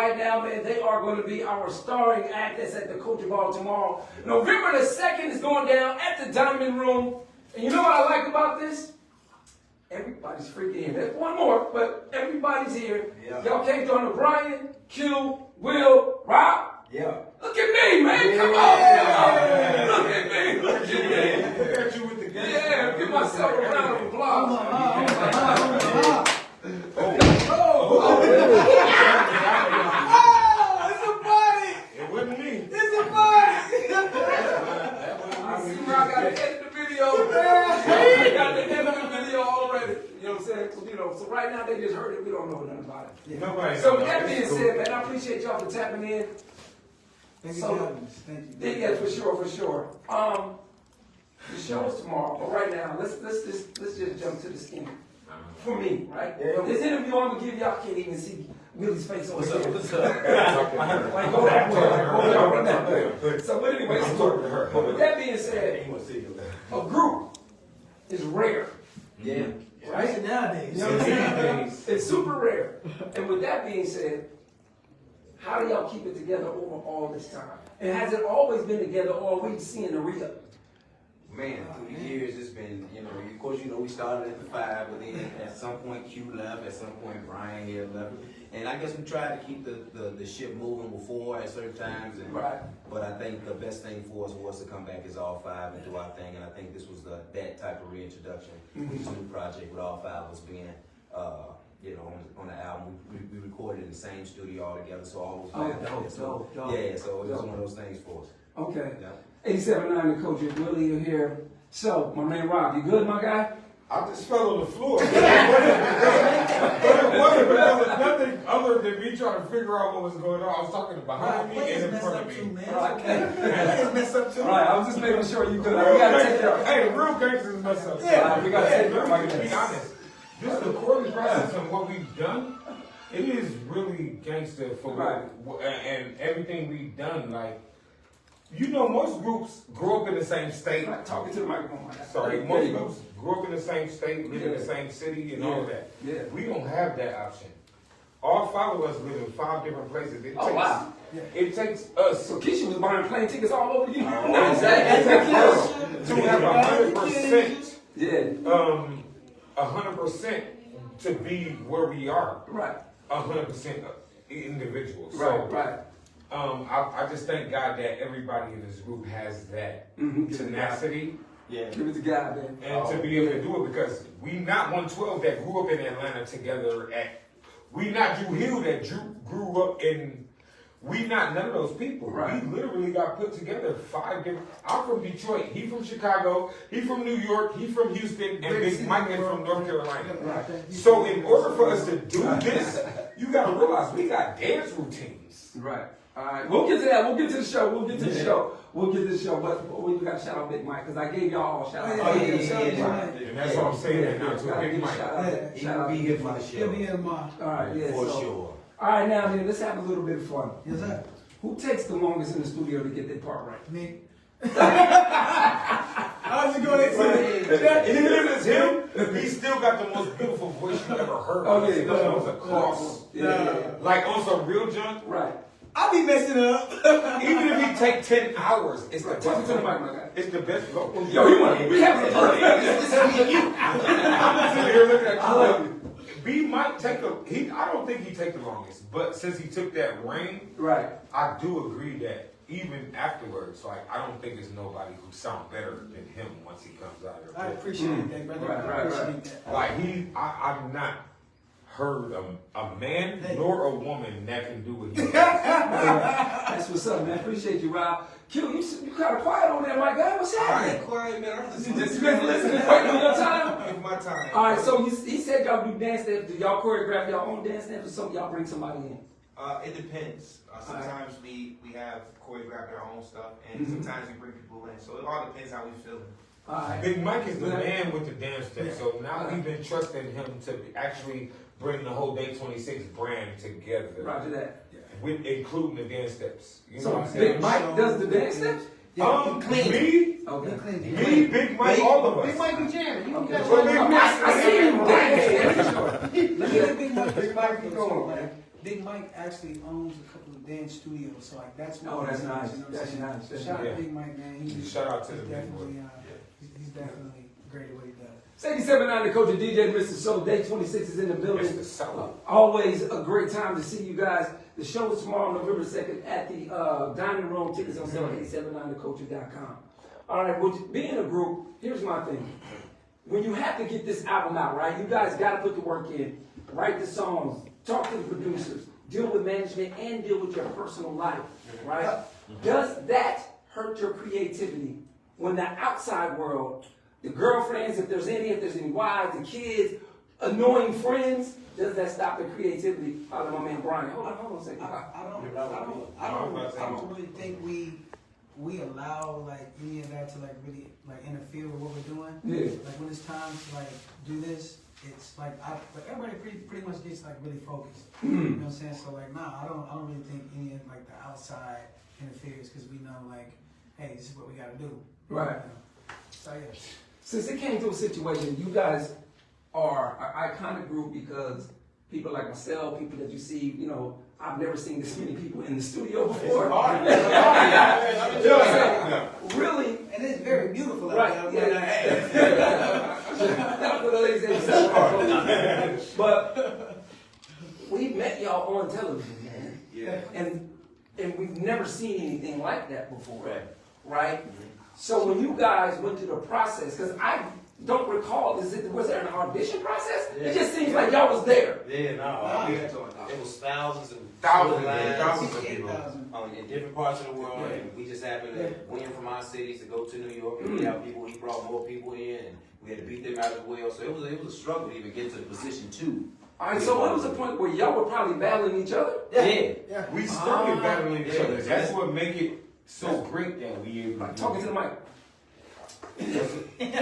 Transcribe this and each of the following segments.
right now, man, they are going to be our starring act that's at the Coach Ball tomorrow. November the 2nd is going down at the Diamond Room. And you know what I like about this? Everybody's freaking here. There's one more, but everybody's here. Yeah. Y'all came to Brian, Q, Will, Rob. Yeah. Look at me, man. Come on. Yeah. Look at me. Look at me. Look at you with the game. Yeah, give myself a round of applause. It's a party. It wasn't me. It's a party. I see where I got to edit the video. I got to edit the video already. You know what I'm saying? So right now they just heard it. We don't know nothing about it. Nobody. So with that being said, man, I appreciate y'all for tapping in. Thank you. Yeah, for sure. The show is tomorrow, but right now, let's just jump to the skin. For me, right? Yeah. This interview I'm gonna give y'all can't even see Willie's face over here. What's up? Like, go back. So, but anyway, but with that being said, a group is rare. Yeah. Right? Nowadays. You know what I'm saying? It's super rare. And with that being said, how do y'all keep it together over all this time? And has it always been together, or are we seeing the re-up? Man, through the years, it's been, of course, we started at the 5, but then at some point Q left, at some point Brian here left. And I guess we tried to keep the ship moving before at certain times. And, right. But I think the best thing for us was to come back as all 5 and do our thing. And I think this was that type of reintroduction. This new project with all 5 of us being, on the album. We recorded in the same studio all together, so all was dope. Yeah, so it was one of those things for us. Okay. Yeah. 87.9, the coach, Willie here. So, my man Rob, you good, my guy? I just fell on the floor. But it wasn't nothing other than me trying to figure out what was going on. I was talking behind me and in front of me. Players mess up too. All right, I was just making sure you good. We gotta take care of it. Hey, real gangsters mess up. Yeah, we gotta take care of it. To be honest, this recording process and what we've done, it is really gangster for and everything we've done. Like, most groups grew up in the same state. Talking to the microphone. Sorry, most groups grew up in the same state, live in the same city, and all that. Yeah. We don't have that option. All 5 of us live in 5 different places. Wow. It takes us. So Keisha was buying plane tickets all over you. To have 100%. Yeah. 100% to be where we are. Right. 100% individuals. Right. I just thank God that everybody in this group has that tenacity. Yeah. Give it to God, man. And to be able to do it, because we not 112 that grew up in Atlanta together we not Drew Hill that grew up in, we not none of those people. Right. We literally got put together 5 different, I'm from Detroit, he from Chicago, he from New York, he from Houston, and Big Mike is from North Carolina. Right. So in order for us to do this, you gotta realize we got dance routines. Right. All right. We'll get to that. We'll get to the show. But we got to shout out Big Mike, because I gave y'all all shout out. And that's what I'm saying now to Big Mike. Shout out. Be here for the show. He'll be here tomorrow. All right, yeah. For sure. All right, now then, let's have a little bit of fun. Yes, sir. Who takes the longest in the studio to get their part right? Me. How's it going? Even if it's him, he still got the most beautiful voice you ever heard. Oh, yeah. He comes across. Yeah. Like on some real junk. Right. I be messing up. Even if he take 10 hours, it's the best. Talk to the mic, my guy. It's the best. Yo, you want we have a party. This is me and you. I'm sitting here looking at you. B might take I don't think he take the longest, but since he took that reign, Right. I do agree that even afterwards, like, I don't think there's nobody who sound better than him once he comes out of there. I appreciate that, brother. Right. I appreciate that. Like, I've not heard a man nor a woman that can do what he does. That's what's up, man. Appreciate you, Rob. Q, you kind of quiet over there, my guy. What's I happening? ain't quiet, man. I'm You just been listening, waiting on your time? It's my time. All right, so he said y'all do dance steps. Do y'all choreograph y'all own dance steps, or some y'all bring somebody in? It depends. Sometimes we have choreographed our own stuff, and sometimes we bring people in. So it all depends how we feel. All right. Big Mike is the man with the dance steps, so now we've been trusting him to actually bring the whole Day 26 brand together. Roger that. With including the dance steps. You know So what I'm saying? Big Mike does the dance steps? Me, Okay. me, Big Mike, all of us. Big Mike be jamming. Okay. Well, Big Mike, I see you dance. Let me get Big Mike. Big Mike, keep going, man. Big Mike actually owns a couple of dance studios, so like that's Oh, what that's he nice. does, you know what I'm That's saying? nice. That's Shout out nice. to Big Mike, man. Shout out to he's the big definitely, boy. he's definitely great at what he does. 87.9, the coach of DJ Mr. Show. Day 26 is in the building. Mr. Soul. Always a great time to see you guys. The show is tomorrow, November 2nd, at the dining room. Tickets on sale at 879thecoacher.com. All right, well, being a group, here's my thing. When you have to get this album out, right, you guys got to put the work in, write the songs, talk to the producers, deal with management, and deal with your personal life, right? Does that hurt your creativity when the outside world, the girlfriends, if there's any wives, the kids, annoying friends, does that stop the creativity? Follow my man Brian. Hold on a second. I don't really think we allow like any of that to like really like interfere with what we're doing. Yeah. Like when it's time to like do this, it's like but everybody pretty much gets like really focused. You know what I'm saying? So like I don't really think any of like the outside interferes because we know like, hey, this is what we gotta do. Right. You know? So yeah. Since it came to a situation, you guys are an iconic group because people like myself, people that you see, you know, I've never seen this many people in the studio before. You know what I'm saying? Really, And it's very beautiful out right? there. Not for the ladies that sell cars. But we met y'all on television, man. Yeah. And we've never seen anything like that before. Right? So when you guys went through the process, because I don't recall, was there an audition process? It just seems like y'all was there. Yeah, no. It was thousands and Thousands of of people. in different parts of the world, and we just happened to win from our cities to go to New York, and we have people. He brought more people in, and we had to beat them out as well. So it was a struggle to even get to the position 2. All right, so what was the point where y'all were probably battling each other? Yeah. We started battling each other. Yeah. That's what make it so great that we able to do Talking it. to the mic. That's what make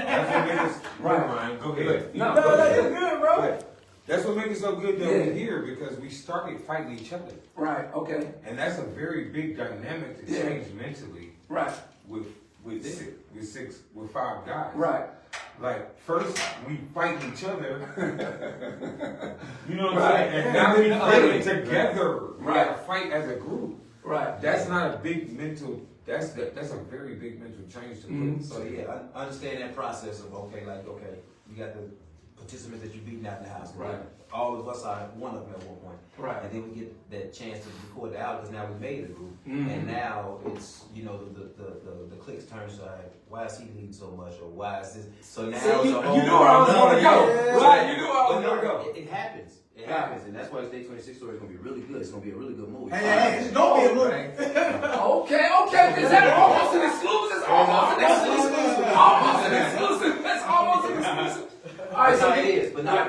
us right, Ryan. Go ahead. No, That's good, bro. That's what makes it so good that Yeah. we're here because we started fighting each other, Right, okay. and that's a very big dynamic to Yeah. change mentally Right, with 5 guys. right. Like first we fight each other, you know what I'm Right. saying, and now we fight together. We Right. gotta fight as a group. Right. That's not a big mental. That's a very big mental change to put. Mhm. So yeah, I understand that process of okay, you got the participants that you beating out in the house. Right. All of us are one of them at one point. Right. And then we get that chance to record the album because now we made a group. Mhm. And now it's, you know, the clicks turn to like, why is he leading so much or why is this? So now See, it's you a whole knew where I was gonna go. Yeah. Right, you knew where I But was no, gonna go. it happens. It happens. And that's why this Day 26 story is going to be really good. It's going to be a really good movie. Hey, it's gonna be a movie. Okay. Is that almost an exclusive? It's almost an exclusive. Almost an exclusive. That's almost an exclusive. All right, That's so how it is. But yeah. now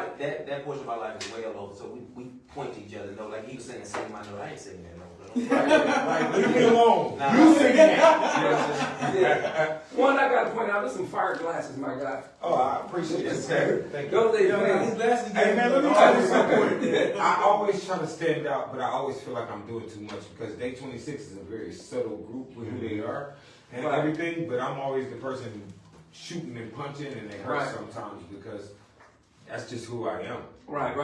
that portion of my life is way up over. So we point to each other. No, like he was saying, sing my note. I ain't singing that note. Like, leave me alone. Nah. You sing that. Yeah. One, I got to point out, there's some fire glasses, my guy. Oh, I appreciate that, sir. Thank you. Those days, These man. glasses Hey get man, let me all tell you the something. I always try to stand out, but I always feel like I'm doing too much because Day 26 is a very subtle group with who they are and Right. everything. But I'm always the person shooting and punching, and it hurts Right. sometimes because that's just who I am. Right.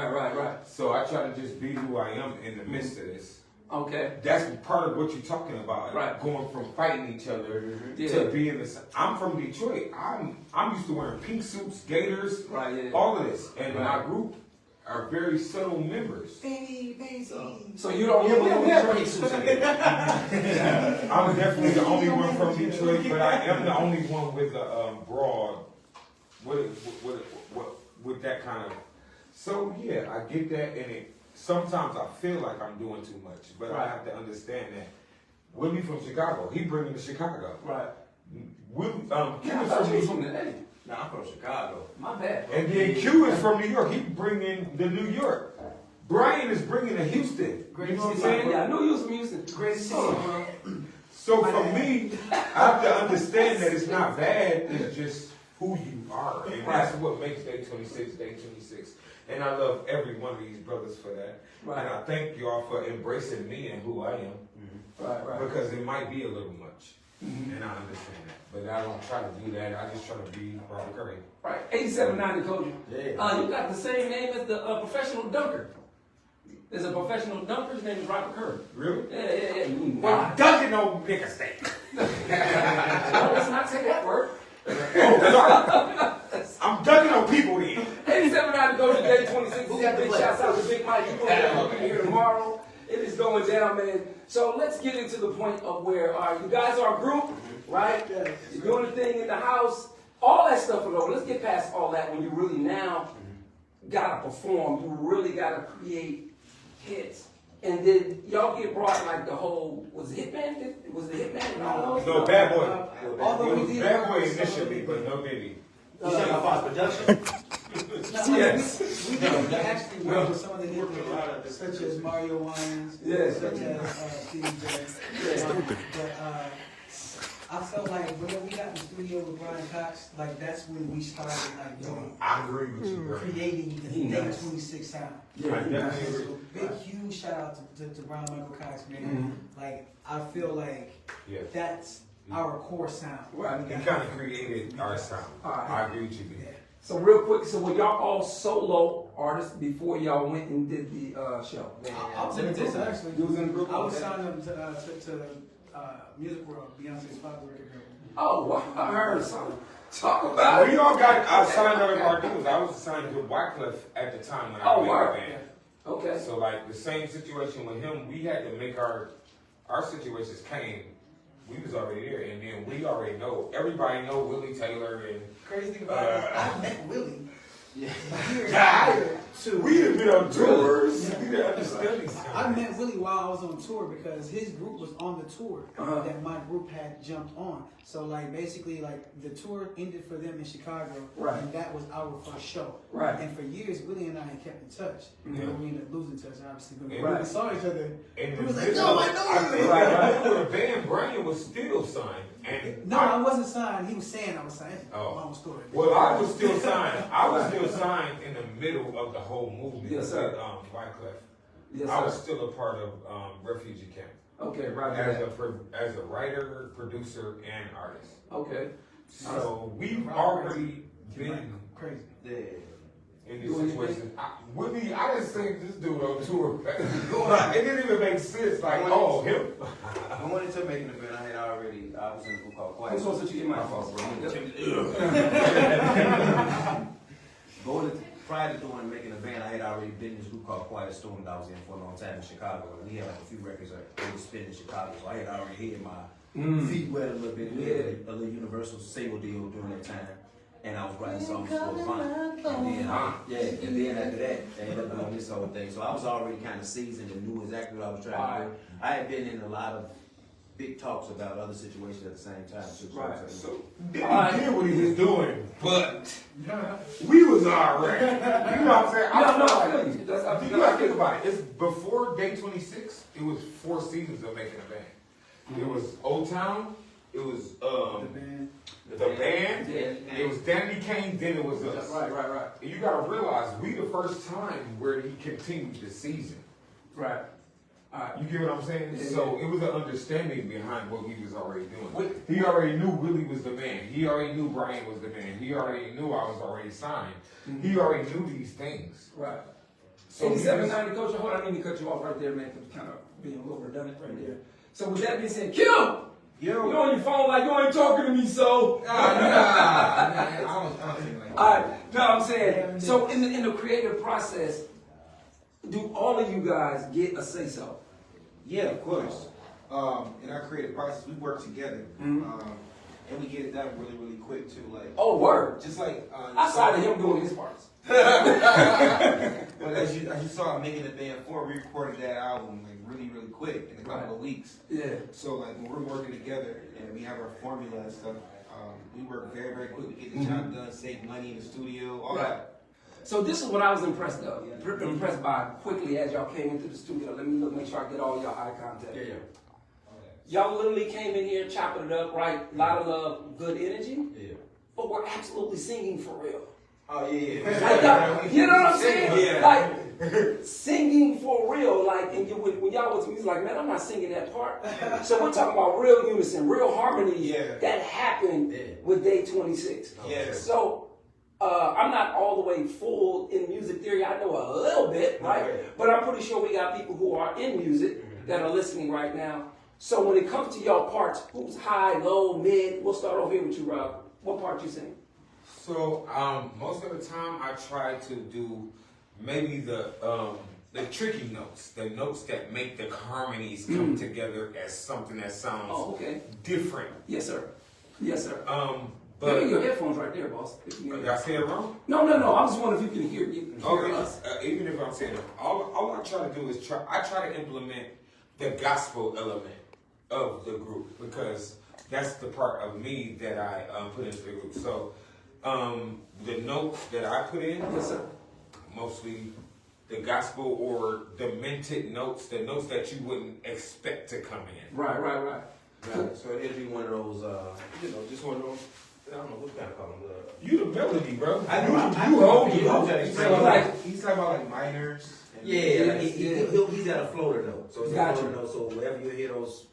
So I try to just be who I am in the midst of this. Okay. That's part of what you're talking about. Right. Going from fighting each other Yeah. to being this. I'm from Detroit. I'm used to wearing pink suits, gaiters, Right, yeah. all of this, and Right. my group are very subtle members. So you don't live in Detroit? I'm definitely the only one from Detroit, but I am the only one with a broad, with that kind of. So yeah, I get that, and sometimes I feel like I'm doing too much, but I Right. have to understand that. Willie from Chicago, he bring me to Chicago. Right. Kim I is thought from you was New from York, the Eddie. Nah, I'm from Chicago. My bad. and then Q is from New York. He bring in the New York. Brian is bringing to Houston. Great You know what I'm city. saying? Yeah, I knew you was from Houston. Great city, bro. So for me, I have to understand that it's not bad, it's just who you are. And that's what makes Day 26, Day 26. And I love every one of these brothers for that. Right. And I thank y'all for embracing me and who I am. Right. Because it might be a little much. And I understand that. But I don't try to do that. I just try to be Robert Curry. Right. 87.9 the coach. Yeah. You got the same name as the professional dunker. There's a professional dunker. His name is Robert Curry. Really? Yeah. Well, I'm dunking no nigga steak. Let's not say that word. Oh, sorry. I'm dunking on people then. 87 goes to day 26. Big shouts out to Big Mike. You're going to be here tomorrow. It is going down, man. So let's get into the point of where, you guys are a group, right? You're doing the thing in the house. All that stuff is over. Let's get past all that when you really now gotta perform. You really gotta create hits. And then y'all get brought like the whole, was it Hitman? Was it Hitman? No, Bad Boy. Although It we was did Bad Boy some initially, of but no Diddy. You talking about production? Yes. We actually worked with some of the hits, such as Mario Wines, Yes. such as Steve J. But I felt like when we got in the studio with Brian Cox, like that's when we started like really I agree with you, bro. creating the Day 26 sound. I definitely agree. So big, huge shout out to Brian Michael Cox, man. Like I feel like Yeah. that's our core sound. Right. He kind of created our sound. I agree with you, B. So real quick, so were y'all all solo artists before y'all went and did the show? I was in the group actually. You was in the group? I was Okay. signed up to Music World, Beyonce's father record label. Oh, wow. I heard something. Talk about We it. all got signed out of our dudes. I was signed to Wycliffe at the time when I Oh, was wow. in the band. Okay. So like the same situation with him, we had to make our situations came. We was already there, and then we already know. Everybody know Willie Taylor and Crazy thing about it, I met Willie. Yeah. Years prior to. we done been on tours. We done understood these things. I met Willie while I was on tour because his group was on the tour Uh-huh. that my group had jumped on. So like basically like the tour ended for them in Chicago, Right. and that was our first show. Right. And for years, Willie and I had kept in touch. Yeah. And we ended up losing touch, obviously. But Right. when we saw each other, And he the was like, middle "No, of- I know I you." think Right, the right. middle of the band, Brian was still signed. And No, I wasn't signed. He was saying I was signed. Oh. Long story. Well, I was still signed. I was still signed in the middle of the whole movement. Yes, sir. With, Wycliffe. Yes, I was sir. still a part of refugee camp Okay, right. as a writer, producer, and artist. Okay. So we've already been Crazy. Yeah. in this situation. Willie, I just seen this dude on tour. It didn't even make sense. Like, oh, him. Going into making the band, I was in a group called Quiet. I'm supposed to get my fault, bro. Prior to doing making a band, I had already been in this group called Quiet Storm that I was in for a long time in Chicago. And we had like a few records that we spin in Chicago. So I had already had my feet wet a little bit. We had a little Universal single deal during that time. And I was writing songs for Vaughn. And then after that, they ended up doing this whole thing. So I was already kind of seasoned and knew exactly what I was trying to do. I had been in a lot of big talks about other situations at the same time. Too. Right. So Diddy did what he was doing, but we was alright. You know what I'm saying? I feel you. You gotta think about it. It's before day 26. It was 4 seasons of making a band. It was Old Town. It was The band. the band. Yeah. It was Danny Kane. Then it was us. Right. And you gotta realize we the first time where he continued the season. Right. You get what I'm saying? Yeah. So it was an understanding behind what we was already doing. Wait. He already knew Willie was the man. He already knew Brian was the man. He already knew I was already signed. He already knew these things. Right. So 87, 90, Coach, hold on, I need to cut you off right there, man, because kind of being a little redundant right there. So with that being said, Q! You on your phone like you ain't talking to me, so. I don't think like that. All right, no, I'm saying, so in the creative process, do all of you guys get a say so? Yeah, of course. In our creative process, we work together, and we get it done really, really quick too. Like, Oh, word. just like Outside of him doing his parts. But as you saw, making the band 4, we recorded that album like really, really quick in a couple of weeks. Yeah. So like when we're working together and we have our formula and stuff, we work very, very quick. We get the job done, save money in the studio, all Right. that. So this is what I was impressed by quickly as y'all came into the studio. Let me make sure I get all y'all eye contact. Y'all literally came in here chopping it up, right? A lot of love, good energy. Yeah. But we're absolutely singing for real. Oh yeah. Like, you know what I'm saying? Yeah. Like singing for real. Like, and when y'all was music, like, man, I'm not singing that part. So we're talking about real unison, real harmony Yeah. that happened Yeah. with Day 26. Yeah. So I'm not all the way full in music theory. I know a little bit, right? Okay. But I'm pretty sure we got people who are in music that are listening right now. So when it comes to your parts, who's high, low, mid? We'll start over here with you, Rob. What part you sing? So most of the time I try to do maybe the tricky notes, the notes that make the harmonies come together as something that sounds different. Yes, sir. Yes, sir. But Maybe your headphones right there, boss. did I say it wrong? No. I was wondering if you can hear us. Even if I'm saying it, all I try to do is I try to implement the gospel element of the group because that's the part of me that I put into the group. So the notes that I put in, Yes, sir. mostly the gospel or the minted notes, the notes that you wouldn't expect to come in. Right. Right. So it'll be one of those, just one of those. I don't know what kind of call them. You the melody, bro. I know. You hold it. He's talking about like minors. And Yeah, he's at a floater note. So it's a Gotcha. floater note. So wherever you hear those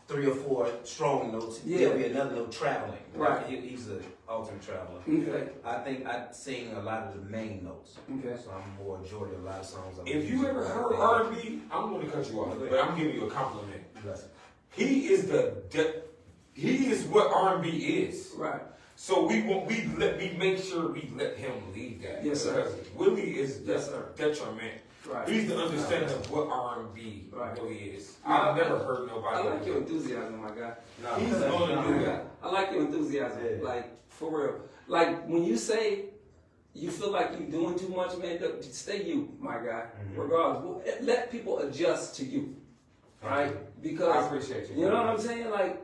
3 or 4 strong notes, there'll be another note traveling. Right. He's an ultimate traveler. Okay. I think I sing a lot of the main notes. Okay. So I'm more majority of a lot of songs. If you ever heard R&B, I'm going to cut you off, but I'm giving you a compliment. Bless. He is he is what R&B is. Right. So we make sure we let him lead that. Yes, sir. Because Willie is Yes, sir. detriment. Right. He's the understanding of what R&B Right. really is. Yeah, I've never heard I nobody. like your enthusiasm, my guy. He's going to do that. I like your enthusiasm. Yeah. Like, for real. Like, when you say you feel like you're doing too much, man, stay you, my guy. Regardless. Let people adjust to you. Right? Because I appreciate you. You know what I'm saying? Like,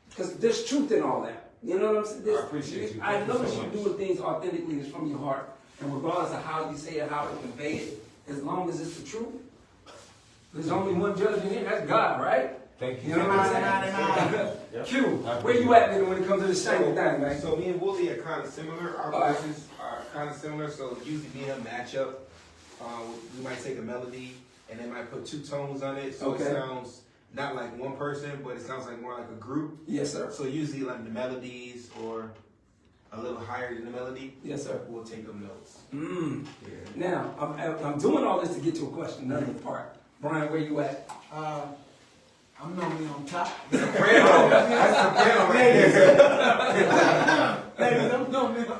because there's truth in all that. You know what I'm saying? I appreciate you. I Thank you notice so you much. doing things authentically. It's from your heart. And regardless of how you say it, how to convey it, as long as it's the truth, there's only one judge in here. That's God, right? Thank you. You know what I'm saying? Q, where you at, nigga, when it comes to the same thing, man? So me and Wooly are kind of similar. Our Alright. voices are kind of similar. So usually me and him match up. We might take a melody and then might put 2 tones on it, so Okay. it sounds not like one person, but it sounds like more like a group. Yes, sir. So usually like the melodies or a little higher than the melody, Yes, sir. we'll take them notes. Yeah. Now, I'm doing all this to get to a question, another part. Brian, where you at? I'm normally on top. Soprano. That's soprano right there. Ladies, I'm normally on top.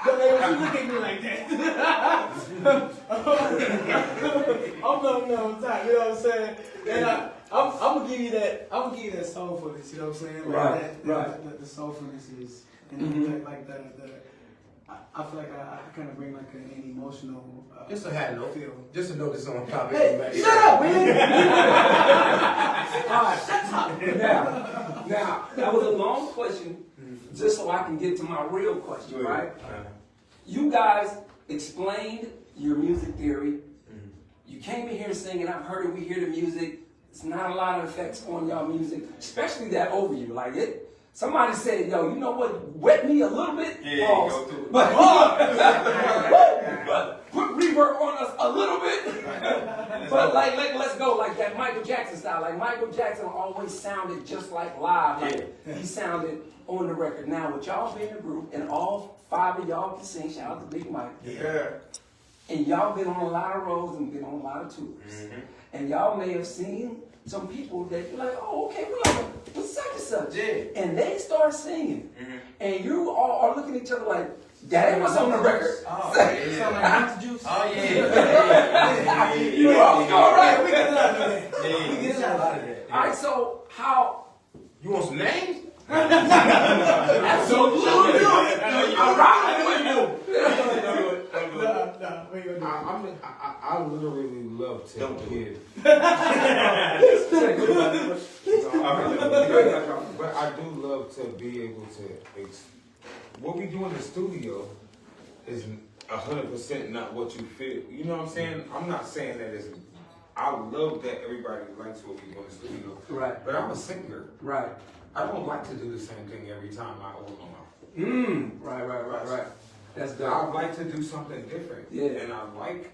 But ladies, you look at me like that. I'm normally on top, you know what I'm saying? And I'm gonna give you that. I'm gonna give you that soulfulness. You know what I'm saying? Like Right. The soulfulness is, and like the. I feel like I kind of bring like an emotional. Just a hat note. Feel. Just a note that's on topic. Hey, shut up, man! All right, shut up. Now, that was a long question, just so I can get to my real question, right? You guys explained your music theory. You came in here singing, I've heard it, we hear the music. It's not a lot of effects on y'all music, especially that overview. Like it, somebody said, yo, you know what, wet me a little bit? Yeah, Pause. go through it. But put reverb on us a little bit. But like, let's go like that Michael Jackson style. Like Michael Jackson always sounded just like live. Like he sounded on the record. Now with y'all being a group and all 5 of y'all can sing, shout out to Big Mike. Yeah. And y'all been on a lot of roads and been on a lot of tours. And y'all may have seen some people that you're like, oh, okay, we on with such and such. Yeah. And they start singing. And you all are looking at each other like, that ain't what's on the record. Oh, yeah. Sound like Monster Juice. Oh yeah. You all go right. We get a lot of that. Yeah. We get a lot of that. All right, so how? You want some names? Absolutely. I'm rocking with you. Nah, we ain't gonna do it. I literally love to give. But I do love to be able to. What we do in the studio is 100% not what you feel. You know what I'm saying? I'm not saying that it's. I love that everybody likes what we do in the studio. Right. But I'm a singer. Right. I don't like to do the same thing every time I open my mouth. Right. That's I dope. like to do something different. Yeah. And I like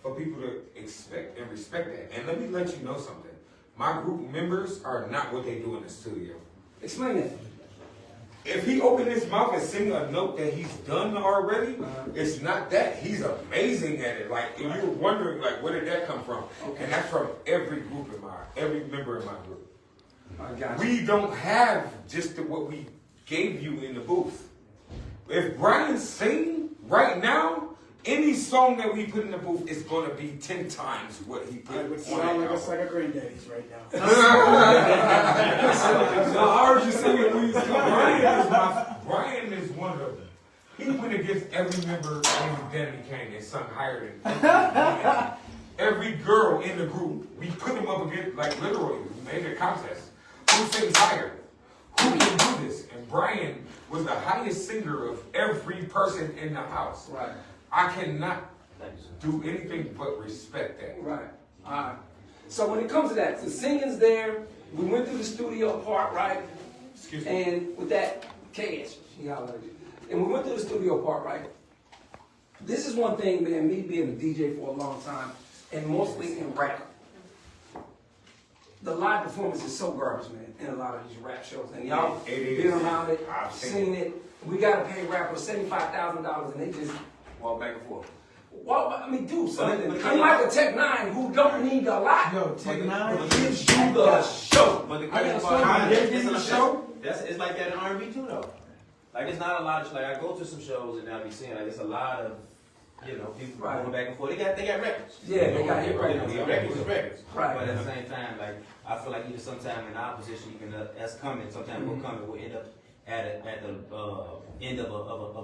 for people to expect and respect that. And let me let you know something. My group members are not what they do in the studio. Explain that. if he opened his mouth and sing a note that he's done already, it's not that. He's amazing at it. Like, if you're wondering, like, where did that come from? And that's from every member in my group. I got you. We don't have just what we gave you in the booth. If Brian sing right now, any song that we put in the booth is going to be 10 times what he put It on would that sound like a album. sack of granddaddies right now. No, I heard you singing when you Brian is one of them. He went against every member on Danny Kane and sung higher than every girl in the group. We put him up against, like, literally, we made a contest. Who sings higher? Who can do this? And Brian was the highest singer of every person in the house. Right. I cannot do anything but respect that. Right. All right. So when it comes to that, the singing's there. We went through the studio part, right? Excuse me. And with that, Cash, she hollered at you. And we went through the studio part, right? This is one thing, man, me being a DJ for a long time, and mostly in rap. The live performance is so garbage, man, in a lot of these rap shows. And y'all It is. been around it, I've seen it. We gotta pay rappers $75,000 and they just walk back and forth. Well, I mean, do something. Unlike a Tech 9 who don't need a lot. Yo, Tech Nine. Gives you the show. But the I thing got about something. it's Did a you show. It's like that in R&B too, though. Like, it's not a lot of, like, I go to some shows and I be seeing, like, it's a lot of, you know, people Right. going back and forth. They got records. Yeah, they got hit You know, records. records is records. Right. But at the same time, like, I feel like even sometime in our position, even us coming, sometimes we'll come and we'll end up at the end of a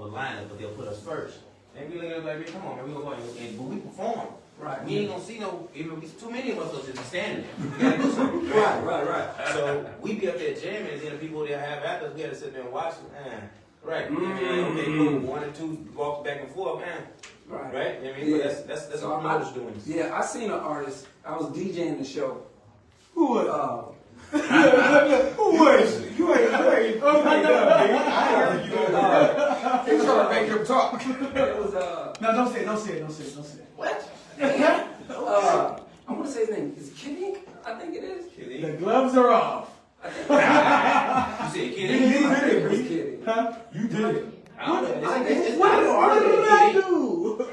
lineup, but they'll put us first. And we look at it like, come on, man, we gonna go and but we perform. Right. We ain't gonna see no, even too many of us will just be standing there. We gotta do something. Right. So we be up there jamming, and then the people that have after us, we gotta sit there and watch them. Right. Okay, cool. 1 or 2 walks back and forth, man. Right. Right? I mean, Yeah. but that's So what promoters doing. Yeah, I seen an artist. I was DJing the show. Who was? Who was? You ain't done, man. I heard you over there. You trying to make him talk. It was No, don't say it. what? I want to say his name. Is it Kidding? I think it is. The gloves are off. You said, kid, You did it, It was B. Kidding. Huh? You did it. I don't know. What It's did I not do?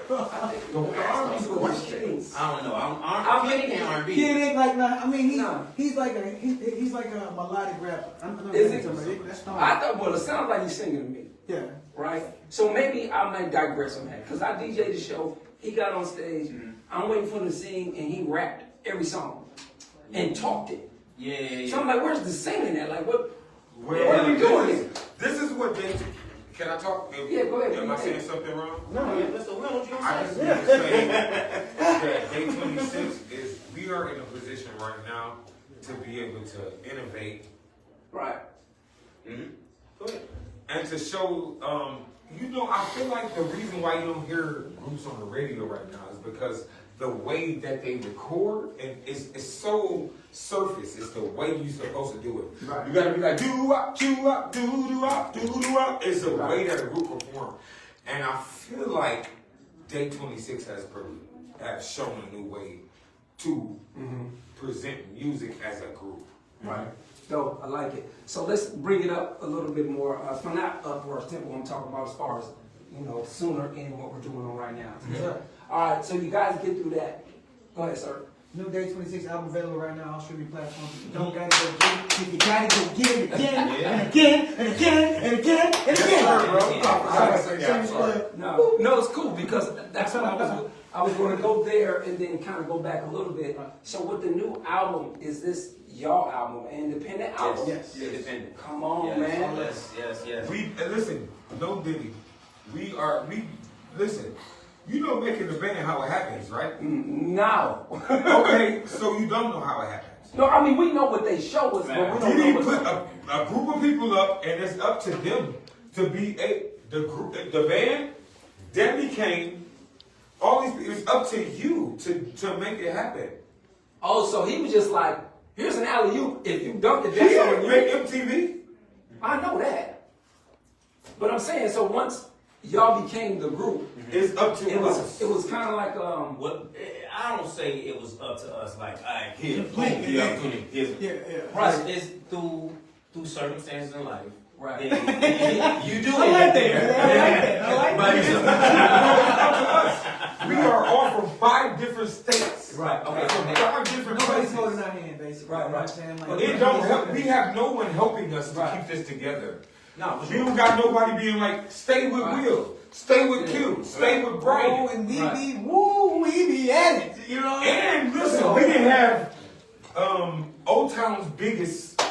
Don't ask me questions. Questions. I don't know. I'm kidding R&B. Kid ain't like nah, I mean Nah. he's like a melodic rapper. I'm Is it? That's not. I thought, well, it sounds like he's singing to me, Yeah. right? So maybe I might digress on that because I DJ'd the show. He got on stage. I'm waiting for him to sing, and he rapped every song and talked it. Yeah. So I'm like, where's the singing at? Like, what Well, are we doing here? This is what they. Can I talk? Yeah, go ahead. Am I saying something wrong? No, yeah, that's the will. What you I gonna just say? want to say that Day 26 is, we are in a position right now to be able to innovate Right. Go ahead. and to show, you know, I feel like the reason why you don't hear groups on the radio right now is because the way that they record and it's so surface. It's the way you're supposed to do it. Right. You gotta be like do-wop, do-wop, do-do-wop, do-do-wop. It's the way that a group perform. And I feel like Day 26 has shown a new way to present music as a group. Right. Dope. I like it. So let's bring it up a little bit more. From that upward tempo I'm talking about as far as, sooner in what we're doing on right now. Yeah. All right. So you guys get through that. Go ahead, sir. New Day 26 album available right now on streaming platforms. If you don't gotta go get it, if you gotta go get it again, and again, and again, and again, and again. Sorry, bro. Sorry, Sorry. sorry, sorry. No, it's cool because that's what I was going to go there and then kind of go back a little bit. So with the new album, is this y'all album, an independent album? Yes. Independent. Come on, Yes, man. Yes. We listen, no Diddy. We listen. You know making the band how it happens, right? No. Okay, so you don't know how it happens. No, I mean, we know what they show us, but we don't Diddy know put what. a group of people up, and it's up to them to be the band. Danny Kane, all these people. It's up to you to make it happen. Oh, so he was just like, here's an alley-oop. If you dunk it, He that's didn't on you. make MTV. I know that. But I'm saying, so once y'all became the group, It's up to it us. was kind of like, Well, I don't say it was up to us. Like, all right, here, boom, the opportunity. Here's Yeah. Right. It's through circumstances in life. Right. then you do I it. like that. I like We are all from 5 different states. Right. Okay. From 5 different Nobody's places. holding our hand, basically. Right, You know what I'm right. saying? Like, But It don't help. We have no one helping us to Right. keep this together. No, for We sure. don't got nobody being like, stay with Right. Will, stay with Q, stay with Brian. Oh, and we Right. be at it. You know what I mean? And listen, we didn't have Old Town's biggest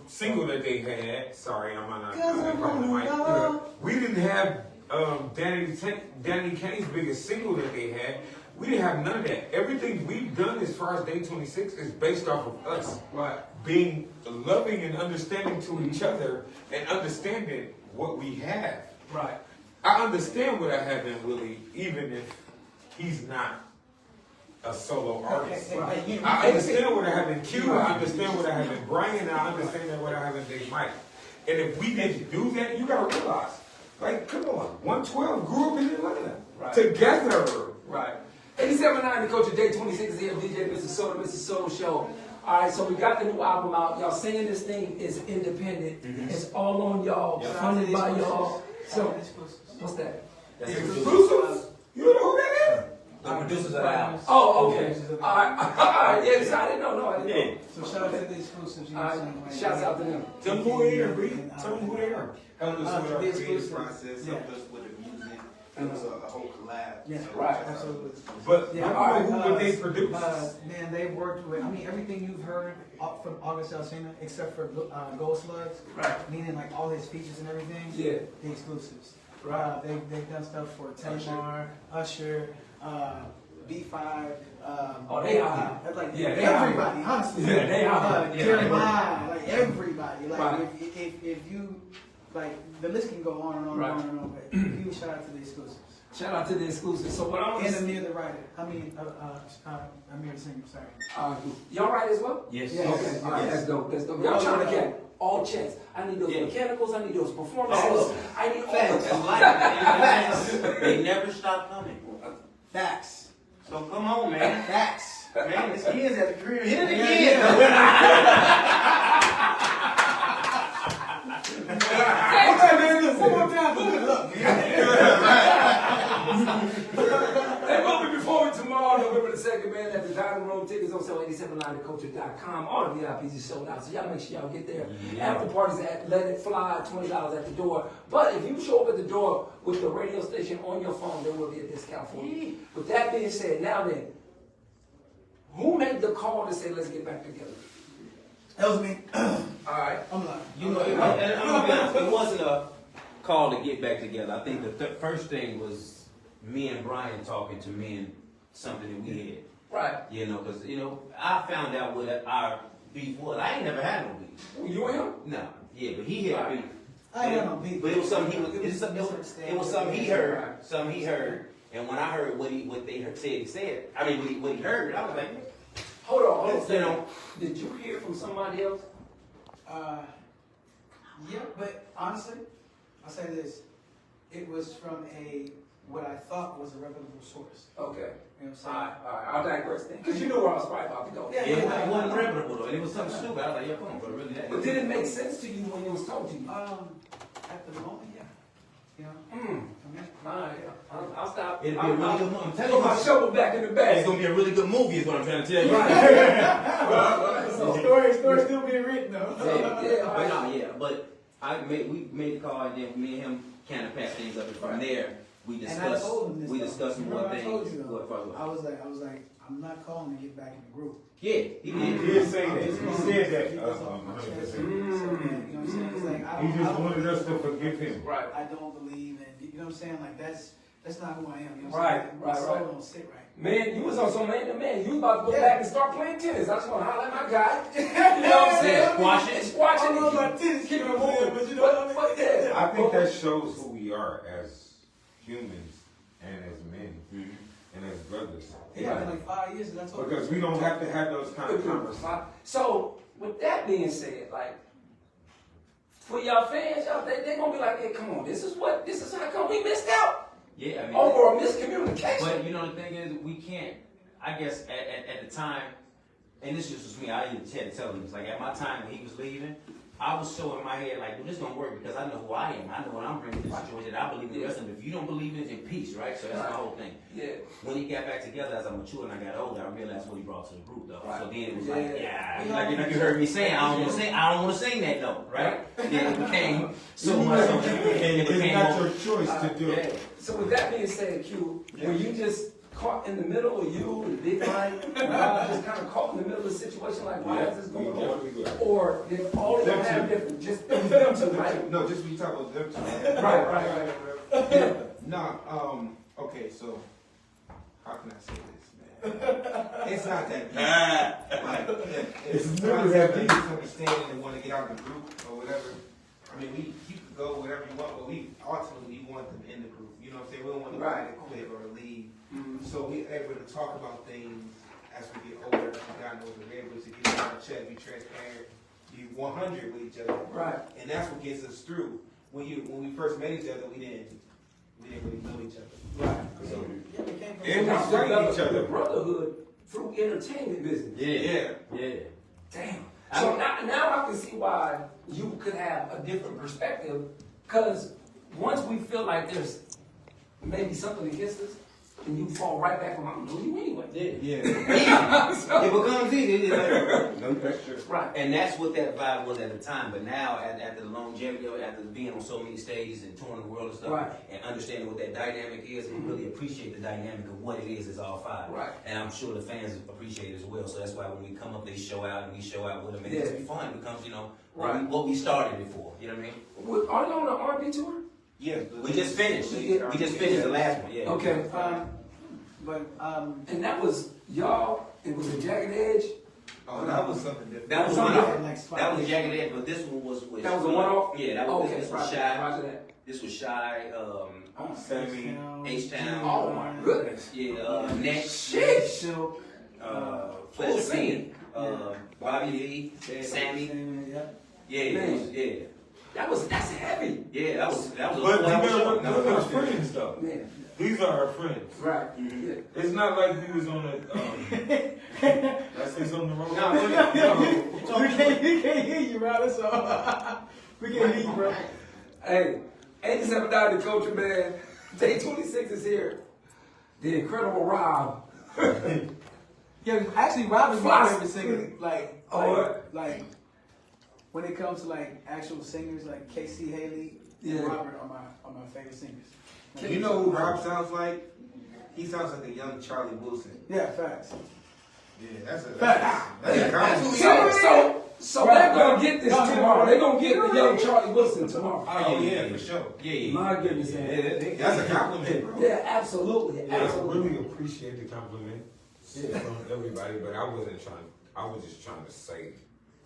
single that they had. Sorry, I'm not. We didn't have Danny Kane's biggest single that they had. We didn't have none of that. Everything we've done as far as Day 26 is based off of us Right. being loving and understanding to each other and understanding what we have. Right. I understand what I have in Willie, even if he's not a solo artist. I understand what I have in Q, I understand what I have in Brian, I understand what I have in Big Mike. And if we didn't do that, you gotta realize, like, come on, 112 grew up in Atlanta. Right. Together. Right. 87.9, the coach of Day 26 is here, DJ Mr. Soto Show. All right, so we got the new album out. Y'all saying this thing is independent. It's all on y'all, funded by y'all. So, what's that? That's Exclusives? You know who that is? The producers of the album. Oh, okay. All right. All right. Yes, I didn't know. No, I didn't know. Yeah. So shout out to the exclusives. You know All what I'm right. saying? Like, Shouts out to them. Tell them who they are, Reed. Tell them who they are. Helped us with our the creative exclusive. process, Yeah. helped us with the music. It was a whole collab. Yeah, So, right. Absolutely. But Yeah, I all don't know right, who would they produce. Man, they worked with, I mean, everything you've heard from August Alsina, except for Gold Slugs, Right. meaning like all his features and everything, Yeah. the exclusives. Right. They've done stuff for Tamar, Usher, B5. Oh, they out here. That's like Yeah, they out everybody, honestly. Yeah, they out here. Yeah, Jeremiah, like everybody. Like Right. if you, like the list can go on and on Right. and on and on, but huge shout out to the exclusives. Shout out to the exclusive. So what I'm And gonna Amir the writer. Amir the singer, sorry. y'all right as well? Yes. Yeah. Okay, all right, Yes. let's go. Y'all trying to get all checks. I need those Yeah. mechanicals, I need those performances, I need all of It's them. like they never stop coming. Facts. So come on, man. Facts. Man, this kid's at the crib. Hit it Yeah, again. Okay, man, look, one more time. Look, Hey, welcome before me tomorrow, November the 2nd, man, at the Dining Room. Tickets on sale, 879theculture.com. All the VIPs is sold out, so y'all make sure y'all get there. Yeah. After parties at Let It Fly, $20 at the door. But if you show up at the door with the radio station on your phone, there will be a discount for you. With that being said, now then, who made the call to say, let's get back together? that was me. All right. I'm lying. You know, and I'm gonna be honest, it wasn't a call to get back together. I think the first thing was me and Brian talking to me and something that we had. Right. You know, because, you know, I found out what our beef was. I ain't never had no beef. You and him? No. Yeah, but he had beef. I ain't had no beef. But it was something he was, It was it was something he heard. Something he heard. And when I heard what they said he said, I mean, what he heard, I was like, Hold on. you know, Did you hear from somebody else? Yeah, but honestly, I'll say this. It was from what I thought was a reputable source. Okay. You know what I'm saying? All right. I'll digress then. Because you knew where I was probably about to go. Yeah. it wasn't reputable though. And it was something stupid. I was like, yeah, come on, bro, really that. But did it make sense to you when it was told to you? At the moment, yeah. You know? All right. I'll stop. It'd be a really good movie. I'm telling Put you, my shovel back in the bag. it's gonna be a really good movie, is what I'm trying to tell you. So story still being written though. But no, yeah, but we made the call, and then me and him kind of patched things up, and from there we And I discussed told him this. discussed Remember more I told things. you, though. What further? I was like, I'm not calling to get back in the group. Yeah, he He did. did say that. He said that. So, 100%. you know what I'm saying? It's like, He just wanted us to forgive him. Right. I don't believe in, you know what I'm saying? Like that's not who I am. You know what Right, I'm saying? right, My soul right. don't sit right. Man, you was on some man to man. You was about to go Yeah. back and start playing tennis. I just want to holler at my guy. You know what I'm saying? Squashing. Squashing. I don't know about tennis, Keep you it know what I'm saying, moving. but you know what I mean? But yeah. I think that shows who we are as humans and as men and as brothers. Yeah, been like 5 years and that's all. Because we don't have to have those kind of conversations. So, with that being said, like, for y'all fans, y'all, they gonna be like, hey, come on, this is how come we missed out Yeah, I mean. over a miscommunication. But you know the thing is, we can't. I guess at the time, and this just was me. I even had to tell him this. Like at my time when he was leaving, I was so in my head like, well, this gonna work because I know who I am. I know what I'm bringing to the situation. I believe in this. And if you don't believe in it, then peace, right? So that's my whole thing. Yeah. When he got back together as I matured and I got older, I realized what he brought to the group, though. Right. So then it was Yeah. like you heard me saying, I don't want to sing that note, right? Then it became so much. It's not your choice to do it. So with that being said, Q, were you just caught in the middle, or you and Big Mike just kind of caught in the middle of the situation, like why is this going on? Or did all of them have different, just them two, right? No, just we talk about them two. Right. Nah, okay, so how can I say this, man? It's not that deep. Like, it's not that deep. Misunderstanding and want to get out of the group or whatever. I mean, you can go whatever you want, but we ultimately want them in the group. You know what I'm saying? We don't want nobody to quit or leave. So we're able to talk about things as we get older, as we gotten older. We're able to get out of check, be transparent, be 100 with each other. Right. And that's what gets us through. When we first met each other, we didn't really know each other. Right. So, And we Y'all fight developed each other. the brotherhood through entertainment business. Yeah. Damn. So now I can see why you could have a different perspective, because once we feel like there's maybe something against us, and you fall right back on, I'm doing you anyway. It becomes easy. no pressure. Right. And that's what that vibe was at the time. But now, after the longevity of it, after being on so many stages and touring the world and stuff, Right. and understanding what that dynamic is, we really appreciate the dynamic of what it is as all five. Right. And I'm sure the fans appreciate it as well. So that's why when we come up, they show out and we show out with them. And Yeah. it's fun. It becomes, Right. what we started it for. You know what I mean? Are you on an R&B tour? Yeah. We just finished. We just finished the last one. Yeah. Okay. But And that was y'all. It was a Jagged Edge. Oh, that was something different. That was Something one different, off. That was a Jagged Edge, but this one was with. That was a one-off? Yeah, that was. Okay, This was roger Shy. that. This was Shy. Sammy. H-Town. Oh my goodness. Yeah. Next. Shit. Silk, Fletcher singing. P. Bobby Lee. Sammy. yeah. Yeah. That's heavy. Yeah. That was. But a show. those are friends, though. Man. These are our friends. Right. Mm-hmm. It's not like we was on a. I say something wrong. We can't hear you, bro. That's all. We can't hear you, bro. Hey, 87 died the culture, man. Day 26 is here. The incredible Rob. Yeah, actually, Rob is my Floss. favorite singer. Like, when it comes to like actual singers, like Casey Haley and Yeah. Robert are my favorite singers. You know who Rob sounds like? He sounds like a young Charlie Wilson. Yeah, facts. Yeah, that's a Facts. So they're gonna get this tomorrow. They're gonna get the young Charlie Wilson tomorrow. Oh yeah, for sure. Yeah. My goodness, man. That's a compliment, bro. Yeah, absolutely, I absolutely. really appreciate the compliment from everybody, but I was just trying to say.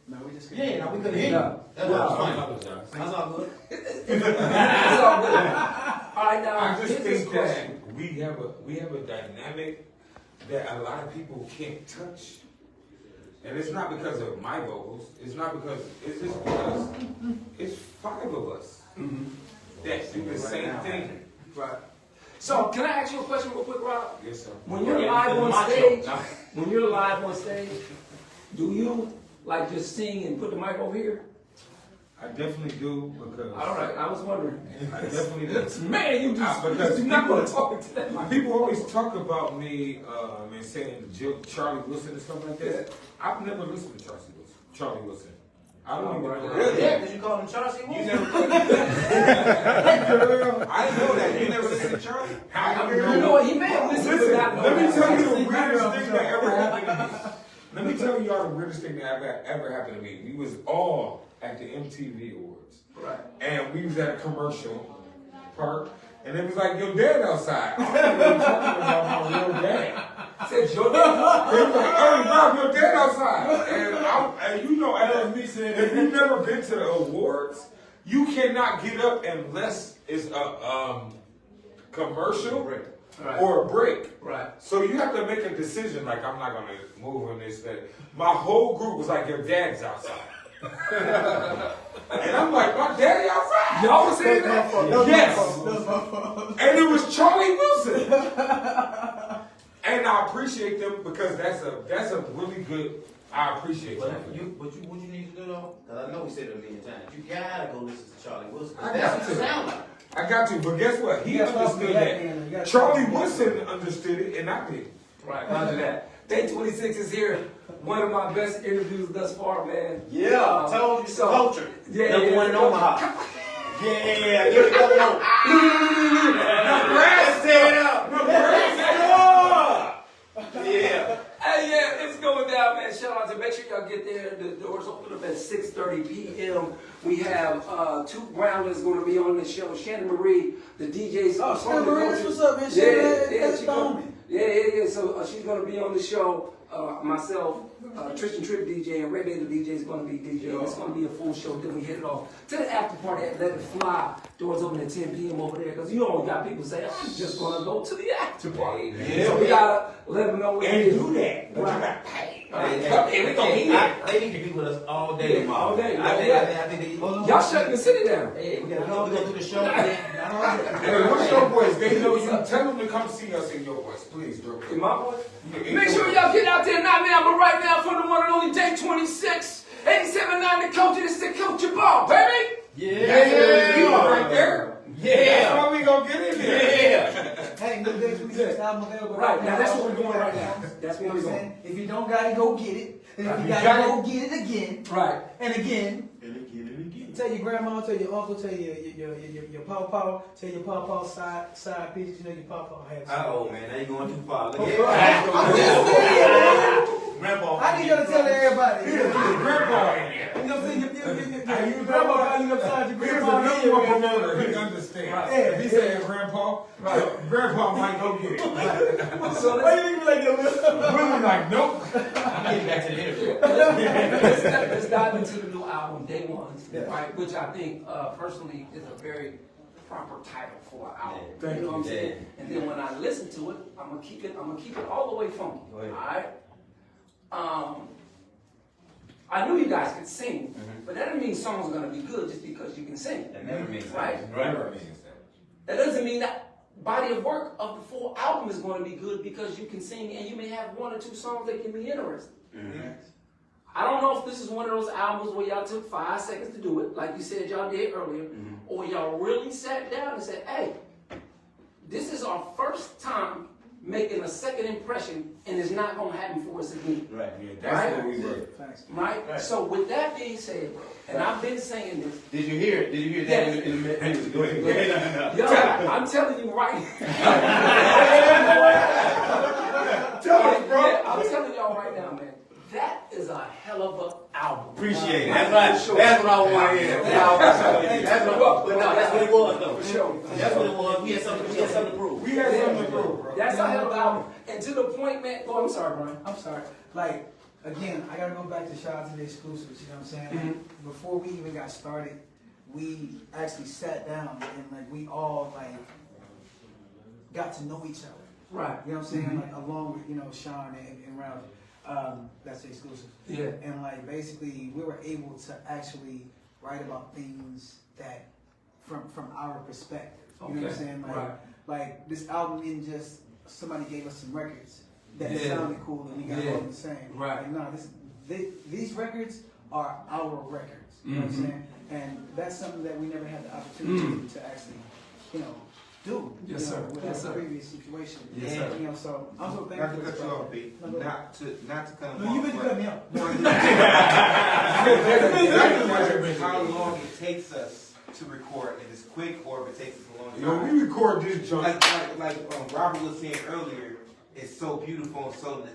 No, we just Yeah. No, we couldn't hear you. No. That's No. fine. apologize. That's all good. It's all good. All right, now I just here's this think question. that we have a dynamic that a lot of people can't touch. And it's not because of my vocals. It's not because it's just because it's 5 of us that do the same thing. Right. So can I ask you a question real quick, Rob? Yes, sir. When you're live on stage, do you like just sing and put the mic over here? I definitely do because All right, I was wondering. I definitely do. Man, you just Because you're not people- going to talk to that mic. People always talk about me and saying Charlie Wilson and stuff like that. I've never listened to Charlie Wilson. I don't even know. Really? Yeah, because you call him Charlie You Wilson. never. I know that. You never listened to Charlie? You know what? He may have listened to Listen, that. let me tell you the weirdest thing that ever happened to me. Let me tell you all the weirdest thing that ever happened to me. We was all at the MTV Awards. Right. And we was at a commercial park. And it was like, your dad outside. I don't know what you're talking about, my real dad. Said your dad. They was like, hey, Rob, your dad outside. And you know, if you've never been to the awards, you cannot get up unless it's a commercial Right. or a break. Right. So you have to make a decision, like, I'm not going to move on this, that. My whole group was like, your dad's outside. And I'm like, my daddy outside? Y'all was saying that? Yes. And it was Charlie Wilson. And I appreciate them because that's a really good I appreciate But you. what you need to do though, because I know we said it a million times, you gotta go listen to Charlie Wilson. I That's got what you to. sound like. I got to, but guess what? He You gotta start from understood the that. back end, you gotta Charlie start from the Wilson understood it, and I didn't. Right, roger that. Day 26 is here. One of my best interviews thus far, man. Yeah, I told you it's So- culture. Yeah, Number yeah, one in yeah. Omaha. Yeah, give it a go. Nebraska! Stand up. Yeah. Hey, yeah, it's going down, man. Shout out to make sure y'all get there. The doors open up at 6:30 p.m. We have two groundlers going to be on the show. Shannon Marie, the DJ's. Oh, Shannon Marie, that's what's up, man. Yeah, Shannon, yeah, that's she the gonna, homie. yeah. So she's going to be on the show. Myself, Tristan Tripp DJ, and Red Baby DJ is going to be DJ. It's going to be a full show. Then we head it off to the after party at Let It Fly. Doors open at 10 p.m. over there because you always got people say, I'm just going to go to the after party. Yeah. So we got to let them know what it And is. do that, but you Right. got paid. They need to be with us all day Yeah, tomorrow. all day. I think they. Y'all shutting the city down. Hey, we go through the show. Not all day. Hey, what's your voice? They know you. Tell them to come see us in your voice, please, bro. In my voice? Make sure y'all get out there, not now, but right now for the one and only Day 26, 87.9 the culture, this is the culture ball, baby! Yeah, you are right there. Yeah. That's why we gonna get in there. Yeah. Hey, new Day 26 album available. Right, now that's what we're on doing right now. That's You know what what we're I'm doing. saying? If you don't got it, go get it. And if If you you got got it, it- go get it again Right. and again. And again. Tell your grandma, tell your uncle, tell your pawpaw, tell your pawpaw side pieces. You know your pawpaw has. Oh man, now you going too far. Look I'm at just saying, Grandpa. I need you to tell everybody. You know Grandpa in there. what I'm saying? Your grandma got you upside your Here's grandma. a new promoter. He understands. Right. If he said grandpa, grandpa might go get it. So Why let's, you think like that? Really like, nope. I'm getting back to the interview. let's dive into the new album, Day One, Yeah. right? Which I think, personally, is a very proper title for an album. Yeah. You know what I'm saying? Yeah. And then when I listen to it, I'm gonna keep it all the way funky. Go ahead. All right. I knew you guys could sing, but that doesn't mean songs are gonna be good just because you can sing. That never means Right. Never means that. That doesn't mean that body of work of the full album is going to be good because you can sing and you may have one or two songs that can be interesting. I don't know if this is one of those albums where y'all took 5 seconds to do it, like you said y'all did earlier, or y'all really sat down and said, hey, this is our first time making a second impression and it's not going to happen for us again. Right. Yeah, that's Right. what we were. Thanks. Right? Right. So with that being said, bro, and I've been saying this, Did you hear it? Did you hear that in the minute? Go ahead. Go ahead. yo, I'm telling you right Tell us, bro. Yeah, I'm telling y'all right now, man. That is a hell of an album. Appreciate it. Right. That's For right. sure. That's what I want to hear. That's what. But no, that's what it was though. For sure. That's what it was. We had something to prove. We had something to prove, bro. That's a hell of an album. And to the point, man. Oh, I'm sorry, Brian. I'm sorry. Like, again, I gotta go back to shout out to the exclusives, you know what I'm saying? Like, before we even got started, we actually sat down and like we all like got to know each other. Right. You know what I'm saying? Like along with, you know, Sean and Ralph. That's the exclusive. Yeah. And like basically we were able to actually write about things that from our perspective. You know what I'm Okay. saying? Like Right. like this album didn't just somebody gave us some records that Yeah. sounded cool and we got Yeah. all the same. Right. Like, no, these records are our records. You know what I'm saying? And that's something that we never had the opportunity to actually, you know, do. Yes, you know, sir. With Yes, our sir. previous situation. Yes, And, sir. you know, so I'm so Not thankful. to cut you off, B. No, go ahead. Not to cut him No, off. you been but- cut me off. How long it takes us to record, if it's quick or if it takes us a long Yo, time. we record this joint. Like Robert was saying earlier, it's so beautiful and so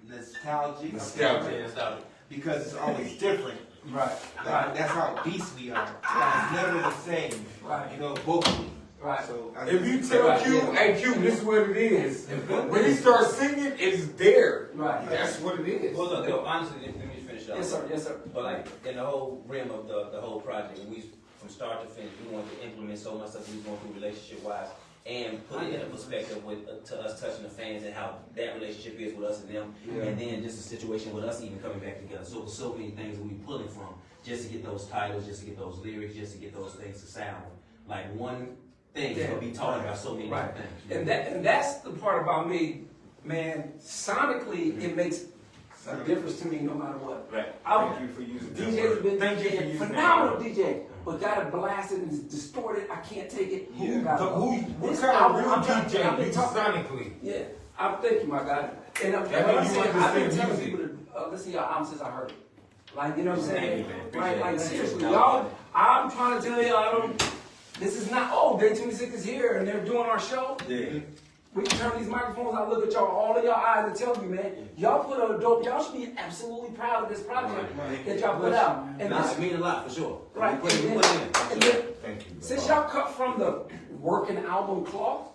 nostalgic. Nostalgic. Because it's always different. Right. Like, that's how beasts we are. It's never the same. Right. You know, vocally. Right. So If you tell Q, hey Q, this is what it is. When he starts singing, it's there. Right. That's what it is. Well, look, honestly, let me finish up. Yes, sir. Yes, sir. But like in the whole realm of the whole project, we from start to finish, we wanted to implement so much stuff we was going through relationship wise, and put it in a perspective with to us touching the fans and how that relationship is with us and them, and then just a situation with us even coming back together. So so many things that we pulling from just to get those titles, just to get those lyrics, just to get those things to sound like one thing Yeah. to be talking about so many Right. different things. And that's the part about me, man. Sonically, it makes a difference to me no matter what. Right. I- Thank you for using that DJ's word. been Thank you for DJing, using phenomenal that word. DJ, but got it blasted and it's distorted. I can't take it. Yeah. got So it? what This kind of album, real I'm trying- DJ? I've been You talking- sonically. Yeah, I'm thanking my God. And I'm, That what I'm means you saying, I've been understand telling music. people to listen to your album since I heard it. Like, you know what I'm saying? Thank you, man. Like, Appreciate it. seriously, No. y'all, I'm trying to tell y'all, this is not, oh, Day 26 is here and they're doing our show. Yeah. We can turn these microphones, I look at y'all, all of y'all eyes and tell you, man, y'all put a dope, y'all should be absolutely proud of this project that y'all put out. And Nah, this, it mean a lot for sure. right, We put it in. and then, Thank you. since y'all cut from the working album cloth,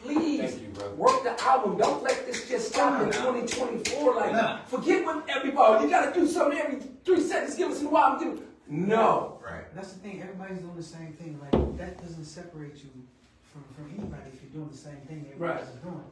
please Thank you, brother. work the album. Don't let this just stop in 2024. Like, forget what everybody, you gotta do something every 3 seconds, give us a new album. No. Right. That's the thing, everybody's doing the same thing, like, that doesn't separate you from anybody if you're doing the same thing everybody's doing.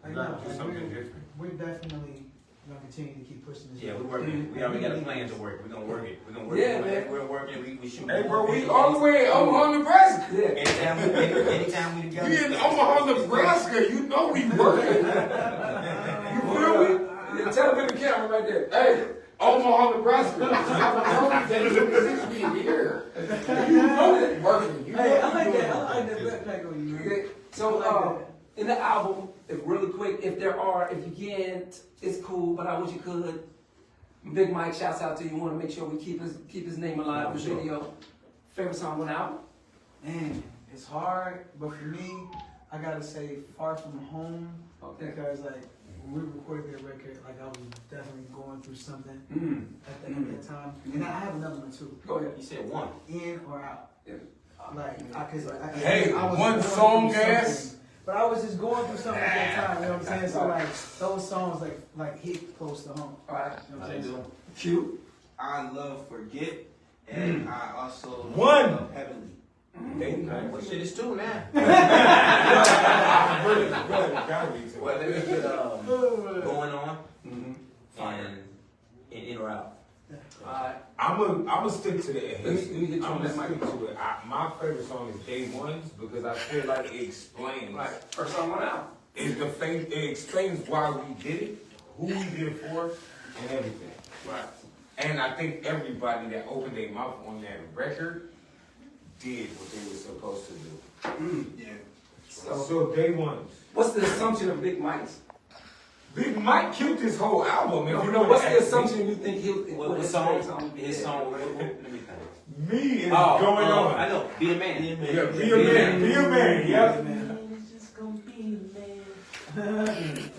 Like, no, Do like, something different. we're definitely gonna continue to keep pushing this. Yeah, we're working. We already got a plan to work. We're gonna work it. We're gonna work Yeah, it. man. We're working. We shoot. Hey, bro, we all the way in Omaha, Nebraska. Yeah. Anytime we together. We in Omaha, Nebraska. You know we working. You feel me? Yeah, tell them in the camera right there. Hey, Omaha, Nebraska. I was telling you here. You know that working. You Hey, know I like we doing that, I like it. that backpack on you, man. Okay, so in the album, if really quick, if you can't, it's cool, but I wish you could. Big Mike, shouts out to you. Want to make sure we keep his name alive in the Sure. video. Favorite song on the album? Man, it's hard, but for me, I gotta say Far From Home, Okay. because like, when we recorded that record, like I was definitely going through something at that time. And I have another one too, Go ahead. You said one. in or out. Yeah. Hey, I was one going song, through ass. something. But I was just going through something at that time, you know what I'm saying? So like, those songs like hit close to home. All right. You know what I'm saying? Q. I love Forget, and I also One. love Heavenly. Well, shit, it's two now. Well, Well, let me get going on and in or out. All right. I'm a stick to the Let me get you I'm on gonna that stick microphone. to it. My favorite song is Day Ones because I feel like it explains. Right. First song on the album. It explains why we did it, who we did it for, and everything. Right. And I think everybody that opened their mouth on that record did what they were supposed to do. Yeah. So Day Ones. What's the assumption of Big Mike's? Big Mike killed this whole album. If you know What's what the assumption you think he'll? What his song? favorite song? His song. Let me think. Me is Oh, going on. I know. Be a man. Yeah, be a man. Be a man. Yep.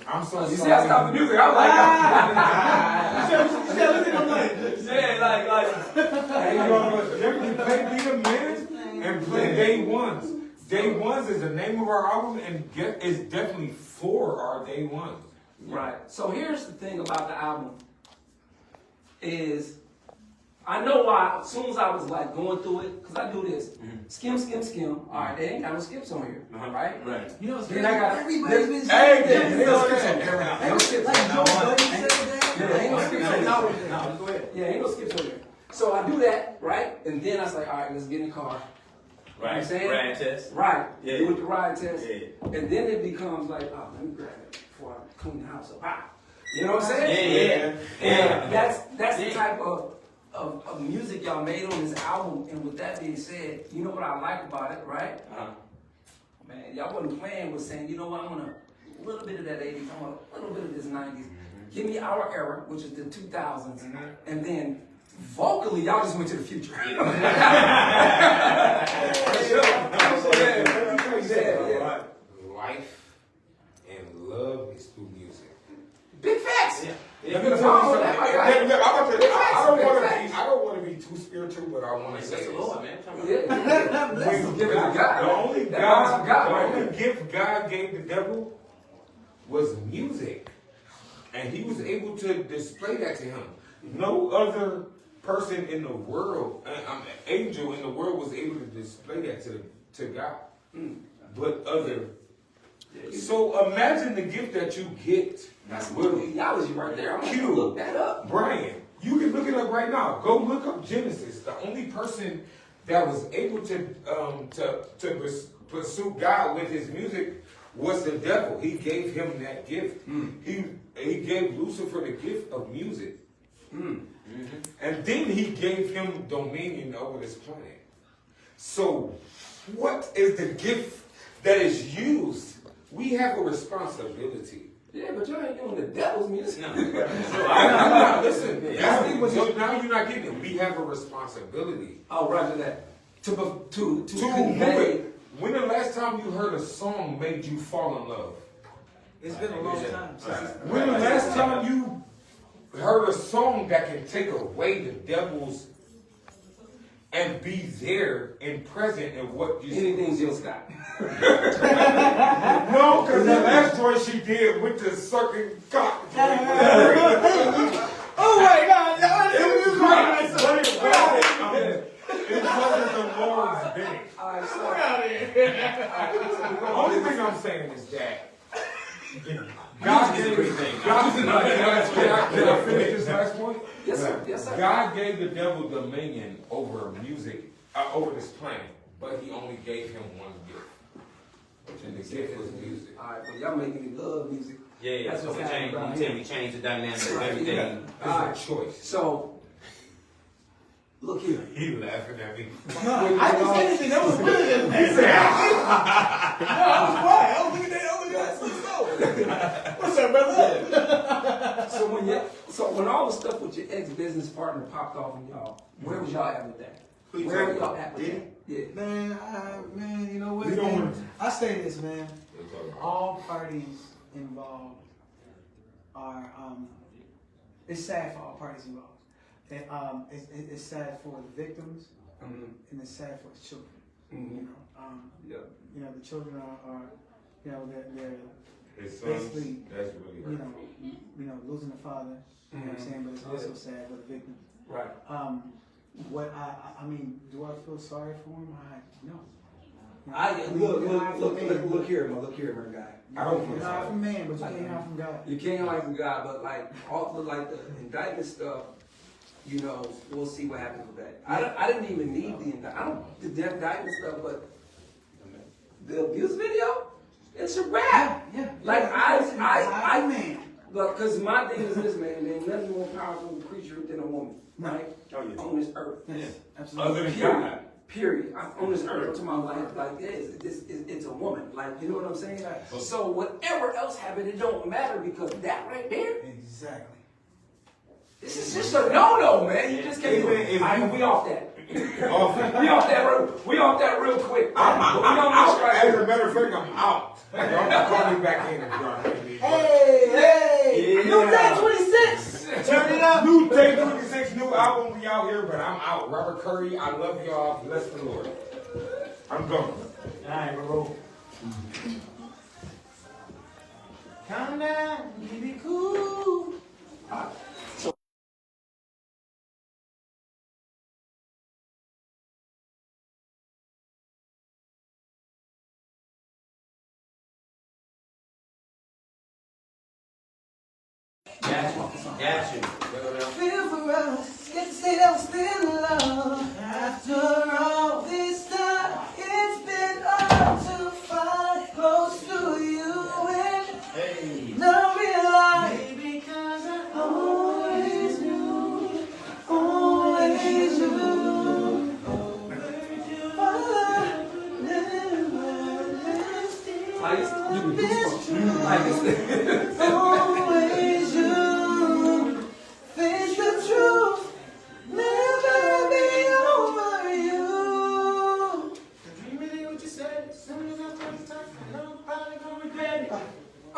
I'm so You sorry. see, I stopped the music. I was like, Hey, you definitely play Be a Man and play Day Ones. Day Ones is the name of our album and is definitely for our Day Ones. Right. So here's the thing about the album is I know why as soon as I was like going through it, because I do this. Skim, skim, skim. All right, they ain't got no skips on here. Right? Right. You know what's Then crazy? I got Everybody's been Hey, saying Ain't no skips that. on here. Ain't no skips Like on Joe here. Budden said that. Yeah, ain't no skips on here. No, go ahead. Yeah, ain't no skips on here. So I do that, right? And then I was like, all right, let's get in the car. You know what I'm saying? Rad test. Right. Yeah. Do with the ride test. Yeah. And then it becomes like, oh, let me grab it before I clean the house up. Ah. You know what I'm saying? Yeah. And that's the type of music y'all made on this album. And with that being said, you know what I like about it, right? Man, y'all wasn't playing with saying, you know what, I want a little bit of that 80s, I want a little bit of this 90s. Give me our era, which is the 2000s, and then vocally, y'all just went to the future. Yeah. Life and love is through music. Big facts. Let me tell you something. Facts. I don't want to be too spiritual, but I want to say That's the this. Lord, man. Yeah. When Give it to God- God. The only That belongs to God, the right? only gift God gave the devil was music, and he was able to display that to him. No other person in the world, an angel in the world, was able to display that to God, but other. So imagine the gift that you get. That's theology right there. I'm Q. gonna look that up. Brian, you can look it up right now. Go look up Genesis. The only person that was able to pursue God with his music was the devil. He gave him that gift. He gave Lucifer the gift of music. And then he gave him dominion over this planet. So what is the gift that is used? We have a responsibility. Yeah, but you ain't doing the devil's music. I'm not, listen, so now you're not getting it. We have a responsibility. Oh, roger that. To To convey. when the last time you heard a song made you fall in love? It's been a long time since When the last time you heard a song that can take away the devil's and be there and present in what you Anything Jill Scott. No, because the last joint she did with the sucking cock. Oh my God! It was great, but it wasn't the Lord's bidding. Alright, so. The only thing I'm saying is that God gave can I finish this last point? Yes, sir. Yes, sir. God gave the devil dominion over music, over this planet, but he only gave him one gift. And the gift was music. Alright, well, y'all making me love music. Yeah, That's so what's we happening change. around You tell here. me change the dynamic of everything. It's a choice. So, look here. He laughing at me. I didn't say anything. That was good. I was quiet. I was looking at What's up, brother? So when all the stuff with your ex-business partner popped off on y'all, where was y'all at with that? Where were y'all at with that? Yeah. Man, you know what? We don't man? want- I say this, man. All parties involved are. It's sad for all parties involved. It's sad for the victims, and it's sad for the children. You know, the children are you know, they're His sons, basically, that's really you know, losing a father. You know what I'm saying? But it's also sad for the victims. Right. What I mean, do I feel sorry for him? No. Look here, my guy. I don't You're feel not sorry. from man, but you can't hide from God. You can't hide from God, but like all the indictment stuff, you know, we'll see what happens with that. I didn't even need the indictment stuff, but the abuse video, it's a wrap. Yeah. Like I man. look, cause my thing is this, man. There's nothing more powerful creature than a woman, right? Oh, yeah. On this earth. Yes, absolutely. Other than Period. God. Period. On this earth, to my life, like it's a woman. Like, you know what I'm saying? So whatever else happened, it don't matter because that right there, Exactly. this is just a no-no, man. You just can't do it. We off that. We off that real quick. As a matter of fact, I'm out. Y'all call me back in if y'all hear me. Hey! New Day 26! Turn it up! New Day 26, new album, we out here, but I'm out. Robert Curry, I love y'all. Bless the Lord. I'm gone. Alright, bro. Calm down, keep it cool. Got you. Feel for us, get to say that we're still in love. After all this time, it's been hard to find close to you and now realize because I always knew, always knew. Always you, face the truth, never be over you. Do you really what you said? As soon as I touch the touch, I know I'm probably gonna regret it. I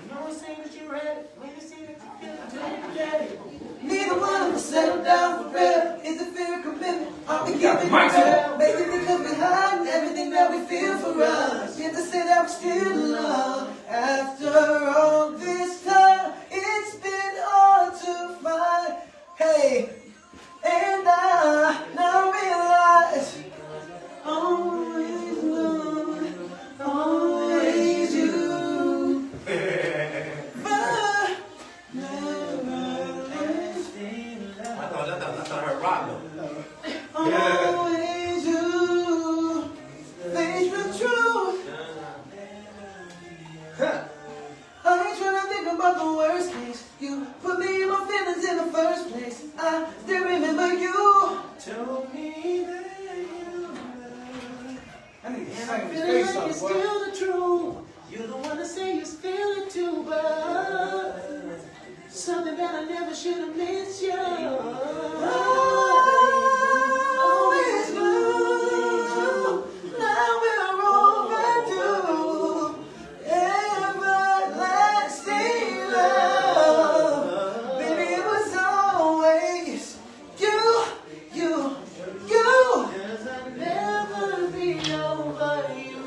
know I say that you read it, when you see that you feel it, don't forget it. Neither one of us settle down for better. It's a fair commitment. I'll be keeping it real. Maybe because behind everything that we feel for us, get to say that we're still in love. After all this time, it's been hard to find. Hey, and I now realize always love, always you. But never I thought I heard rock though. always you, face the truth, still the truth. You're the one to say you feel it too, but something that I never should have missed you. Always blue. Now we're overdue. Everlasting love. Baby, it was always you. Cause I'll never be over you.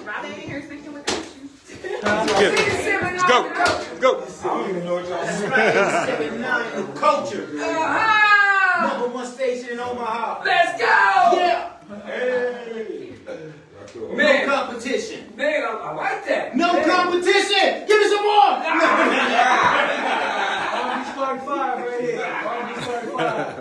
Robin in here singing without you. Let's go. Let's go. I don't even know what y'all saying. 79 the culture. Uh-huh. Number one station in Omaha. Let's go! Yeah. Hey. Man. No competition. Man, I like that. No Man. competition. Give me some more.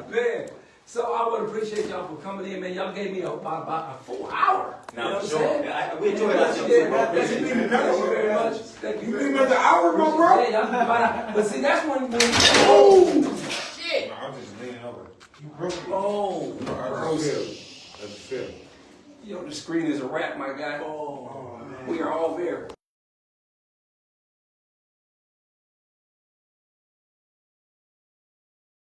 Man, so I would appreciate y'all for coming in, man. Y'all gave me about a full hour. You know what I'm saying? We enjoyed ourselves. Thank you very much. Thank you You very think much. another hour, bro? Yeah, y'all, but see, that's when Shit. No, I'm just leaning over. oh, That's the film. yo, the screen is a wrap, my guy. Oh, man. We are all there.